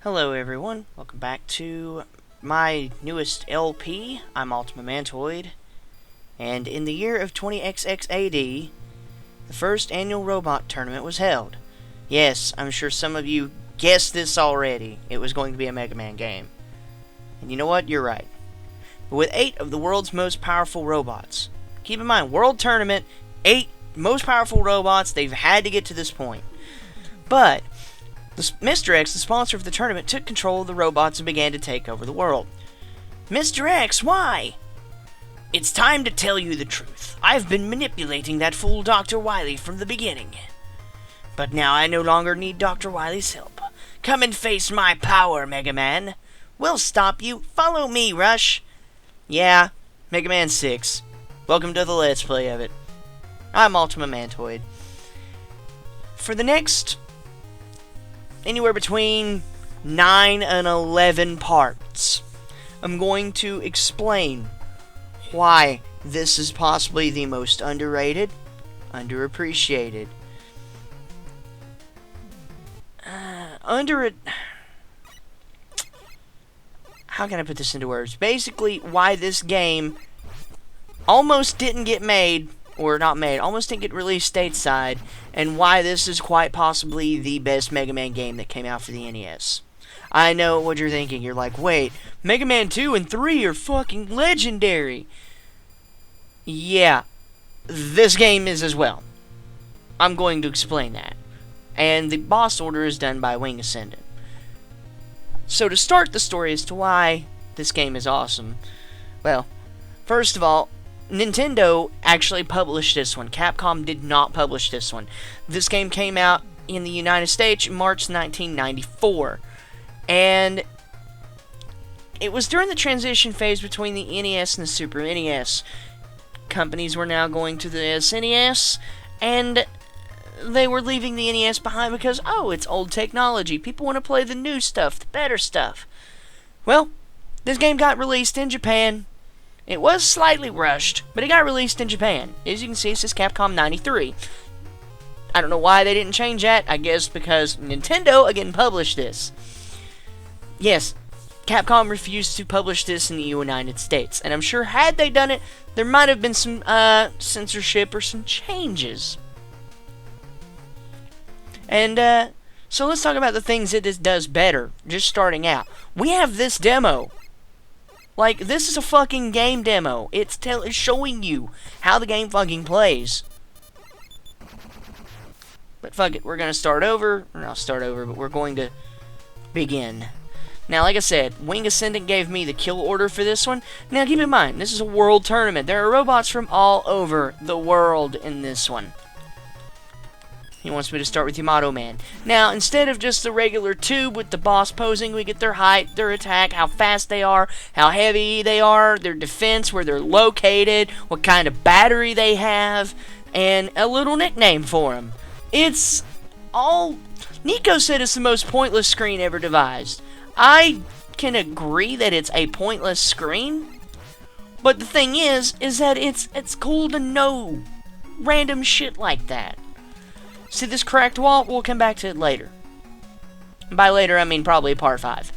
Hello everyone, welcome back to my newest LP. I'm Yamato Man, and in the year of 20XX AD, the first annual robot tournament was held. Yes, I'm sure some of you guessed this already. It was going to be a Mega Man game. And you know what? You're right. But with 8 of the world's most powerful robots. Keep in mind, world tournament, 8 most powerful robots, they've had to get to this point. But Mr. X, the sponsor of the tournament, took control of the robots and began to take over the world. Mr. X, why? It's time to tell you the truth. I've been manipulating that fool Dr. Wily from the beginning. But now I no longer need Dr. Wily's help. Come and face my power, Mega Man. We'll stop you. Follow me, Rush. Yeah, Mega Man 6. Welcome to the Let's Play of it. I'm Ultima Mantoid. For the next anywhere between 9 and 11 parts, I'm going to explain why this is possibly the most underrated, underappreciated, how can I put this into words? Basically, why this game almost didn't get made, or not made, almost didn't get released stateside, and why this is quite possibly the best Mega Man game that came out for the NES. I know what you're thinking. You're like, wait, Mega Man 2 and 3 are fucking legendary. Yeah, this game is as well. I'm going to explain that. And the boss order is done by Wing Ascendant. So to start the story as to why this game is awesome, well, first of all, Nintendo actually published this one. Capcom did not publish this one. This game came out in the United States in March 1994. And it was during the transition phase between the NES and the Super NES. Companies were now going to the SNES, and they were leaving the NES behind because, oh, it's old technology. People want to play the new stuff, the better stuff. Well, this game got released in Japan. It was slightly rushed, but it got released in Japan. As you can see, it says Capcom 93. I don't know why they didn't change that. I guess because Nintendo, again, published this. Yes, Capcom refused to publish this in the United States. And I'm sure had they done it, there might have been some censorship or some changes. And, so let's talk about the things that this does better, just starting out. We have this demo. Like, this is a fucking game demo. It's showing you how the game fucking plays. But fuck it, we're gonna start over. Or not start over, but we're going to begin. Now, like I said, Wing Ascendant gave me the kill order for this one. Now, keep in mind, this is a world tournament. There are robots from all over the world in this one. He wants me to start with Yamato Man. Now, instead of just the regular tube with the boss posing, we get their height, their attack, how fast they are, how heavy they are, their defense, where they're located, what kind of battery they have, and a little nickname for them. It's all... Nico said it's the most pointless screen ever devised. I can agree that it's a pointless screen, but the thing is that it's cool to know random shit like that. See this cracked wall? We'll come back to it later. And by later, I mean probably part 5.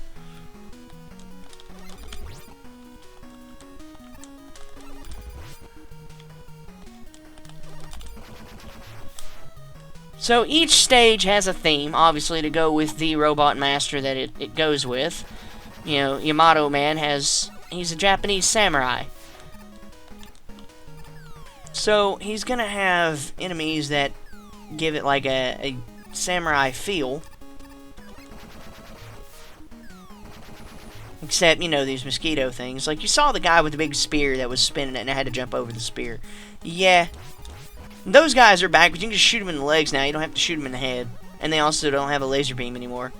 So each stage has a theme, obviously, to go with the robot master that it goes with. You know, Yamato Man he's a Japanese samurai. So he's gonna have enemies that give it like a samurai feel. Except, you know, these mosquito things. Like, you saw the guy with the big spear that was spinning it and I had to jump over the spear. Yeah. Those guys are back, but you can just shoot them in the legs now. You don't have to shoot them in the head. And they also don't have a laser beam anymore.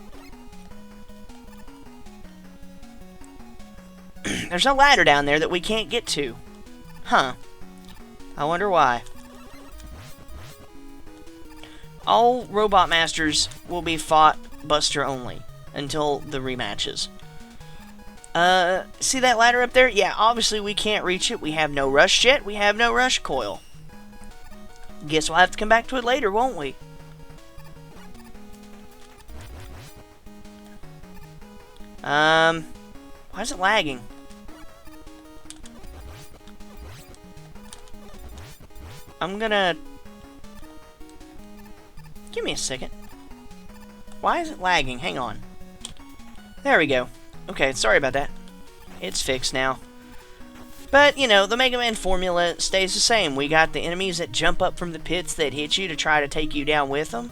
There's a ladder down there that we can't get to. Huh. I wonder why. All Robot Masters will be fought Buster only until the rematches. See that ladder up there? Yeah, obviously we can't reach it. We have no rush jet. We have no rush coil. Guess we'll have to come back to it later, won't we? Why is it lagging? I'm gonna... Give me a second. Why is it lagging? Hang on. There we go. Okay, sorry about that. It's fixed now. But, you know, the Mega Man formula stays the same. We got the enemies that jump up from the pits that hit you to try to take you down with them.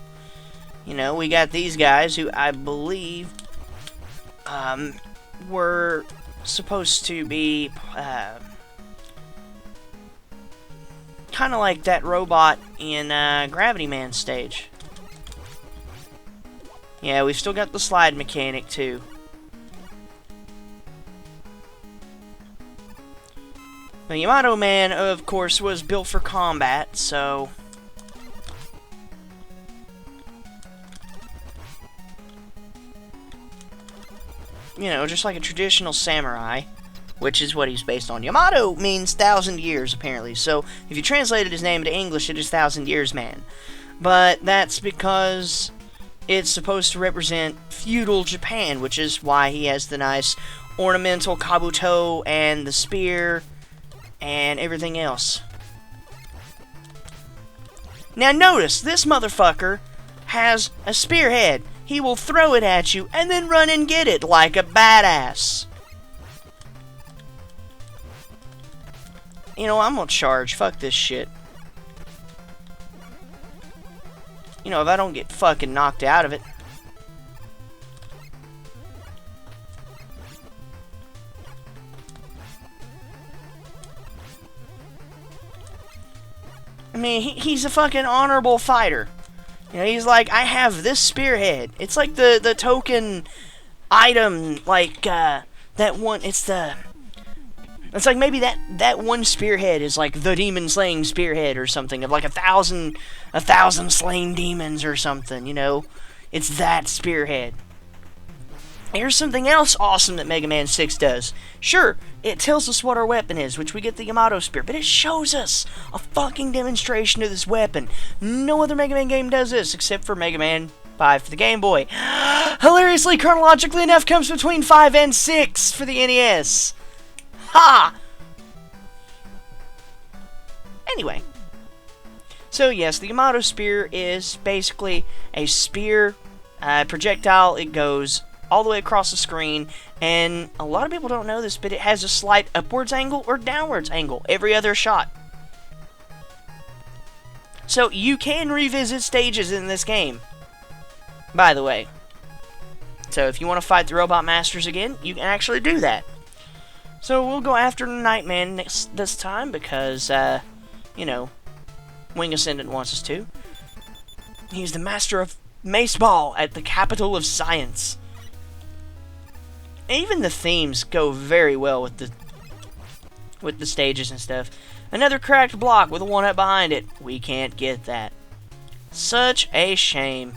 You know, we got these guys who I believe were supposed to be kind of like that robot in Gravity Man stage. Yeah, we've still got the slide mechanic too. The Yamato Man, of course, was built for combat, so... You know, just like a traditional samurai, which is what he's based on. Yamato means 1,000 years, apparently, so if you translated his name into English, it is 1,000 Years Man. But that's because it's supposed to represent feudal Japan, which is why he has the nice ornamental kabuto and the spear and everything else. Now notice, this motherfucker has a spearhead. He will throw it at you and then run and get it like a badass. You know, I'm gonna charge. Fuck this shit. You know, if I don't get fucking knocked out of it. I mean, he's a fucking honorable fighter. You know, he's like, I have this spearhead. It's like the token item, like, that one, it's like maybe that one spearhead is like the demon slaying spearhead or something, of like a thousand slain demons or something, you know? It's that spearhead. Here's something else awesome that Mega Man 6 does. Sure, it tells us what our weapon is, which we get the Yamato Spear, but it shows us a fucking demonstration of this weapon. No other Mega Man game does this, except for Mega Man 5 for the Game Boy. Hilariously, chronologically enough, comes between 5 and 6 for the NES. Ha! Anyway. So yes, the Yamato Spear is basically a spear projectile. It goes all the way across the screen, and a lot of people don't know this, but it has a slight upwards angle or downwards angle every other shot. So you can revisit stages in this game, by the way. So if you want to fight the Robot Masters again, you can actually do that. So we'll go after Nightman this time because, you know, Wing Ascendant wants us to. He's the master of Mace Ball at the capital of science. Even the themes go very well with the stages and stuff. Another cracked block with a one-up behind it. We can't get that. Such a shame.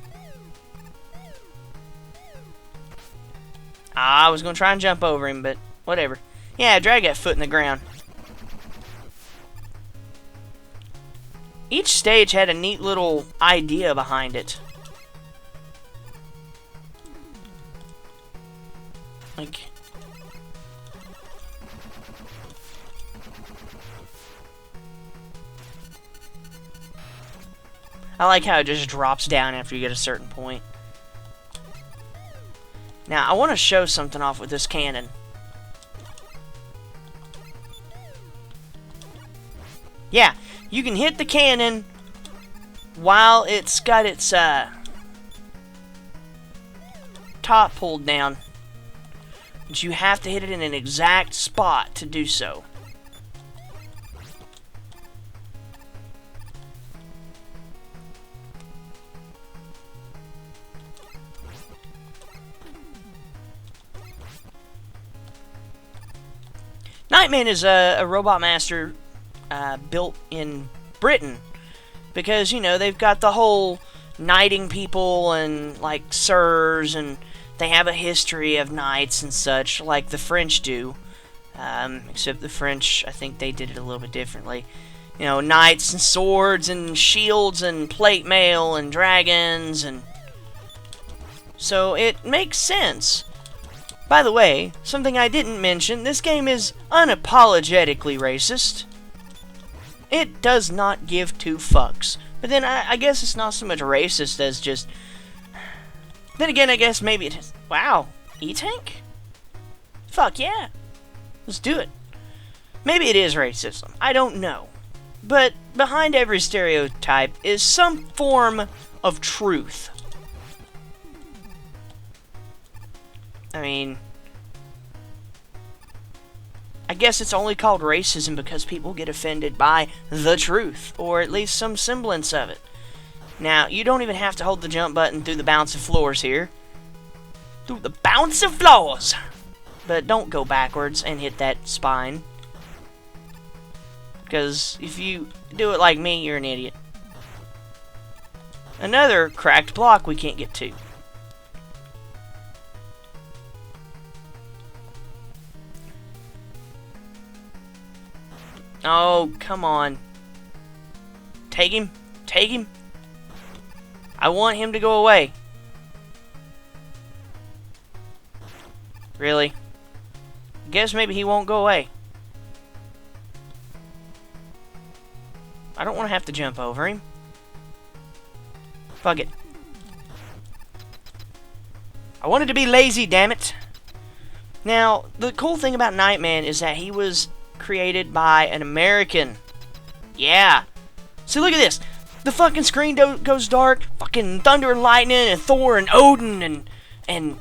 I was going to try and jump over him, but whatever. Yeah, drag that foot in the ground. Each stage had a neat little idea behind it. Like, I like how it just drops down after you get a certain point. Now, I want to show something off with this cannon. Yeah, you can hit the cannon while it's got its top pulled down. But you have to hit it in an exact spot to do so. Nightman is a robot master built in Britain because, you know, they've got the whole knighting people and, like, sirs, and they have a history of knights and such, like the French do. Except the French, I think they did it a little bit differently. You know, knights and swords and shields and plate mail and dragons, and so it makes sense By the way, something I didn't mention, this game is unapologetically racist. It does not give two fucks. But then I guess it's not so much racist as just... Then again, I guess maybe it is. Wow, E-Tank? Fuck yeah. Let's do it. Maybe it is racism. I don't know. But behind every stereotype is some form of truth. I mean, I guess it's only called racism because people get offended by the truth, or at least some semblance of it. Now, you don't even have to hold the jump button through the bounce of floors here. Through the bounce of floors! But don't go backwards and hit that spine. Because if you do it like me, you're an idiot. Another cracked block we can't get to. Oh, come on. Take him. Take him. I want him to go away. Really? Guess maybe he won't go away. I don't want to have to jump over him. Fuck it. I wanted to be lazy, damn it. Now, the cool thing about Nightman is that he was created by an American. Yeah. See, look at this. The fucking screen goes dark. Fucking thunder and lightning and Thor and Odin and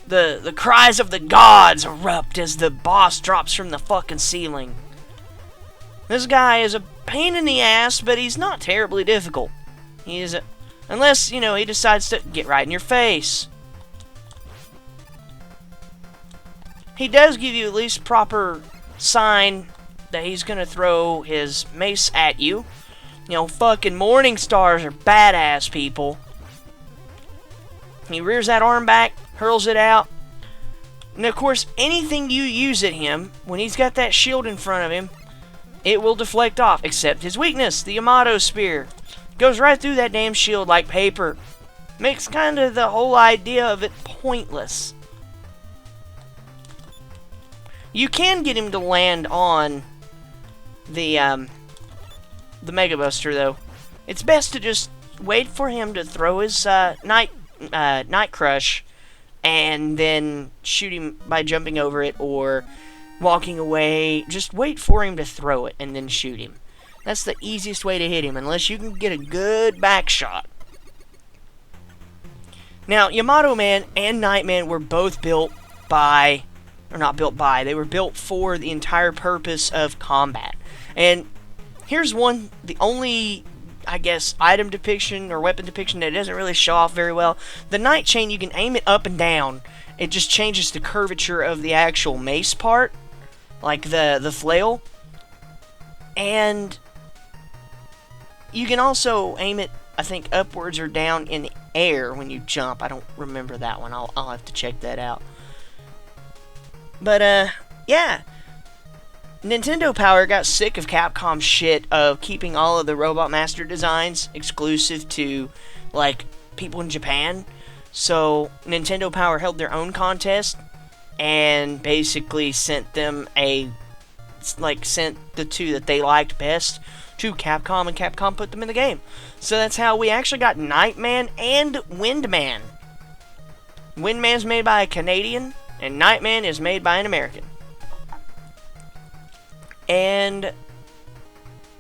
the cries of the gods erupt as the boss drops from the fucking ceiling. This guy is a pain in the ass, but he's not terribly difficult. He is unless, you know, he decides to get right in your face. He does give you at least proper sign that he's gonna throw his mace at you. You know, fucking morning stars are badass, people. He rears that arm back, hurls it out. And of course, anything you use at him, when he's got that shield in front of him, it will deflect off, except his weakness, the Yamato Spear. Goes right through that damn shield like paper. Makes kind of the whole idea of it pointless. You can get him to land on the Mega Buster, though. It's best to just wait for him to throw his Night Crush and then shoot him by jumping over it or walking away. Just wait for him to throw it and then shoot him. That's the easiest way to hit him, unless you can get a good back shot. Now, Yamato Man and Nightman were both built by... or not built by, they were built for the entire purpose of combat. And here's the only, I guess, item depiction or weapon depiction that doesn't really show off very well. The Night Chain, you can aim it up and down. It just changes the curvature of the actual mace part, like the flail. And you can also aim it, I think, upwards or down in the air when you jump. I don't remember that one. I'll have to check that out. But, yeah. Nintendo Power got sick of Capcom's shit of keeping all of the Robot Master designs exclusive to, like, people in Japan. So, Nintendo Power held their own contest and basically sent them sent the two that they liked best to Capcom, and Capcom put them in the game. So that's how we actually got Nightman and Windman. Windman's made by a Canadian, and Nightman is made by an American. And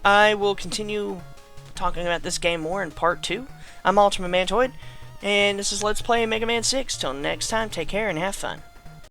I will continue talking about this game more in part 2. I'm Ultimate Mantoid, and this is Let's Play Mega Man 6. Till next time, take care and have fun.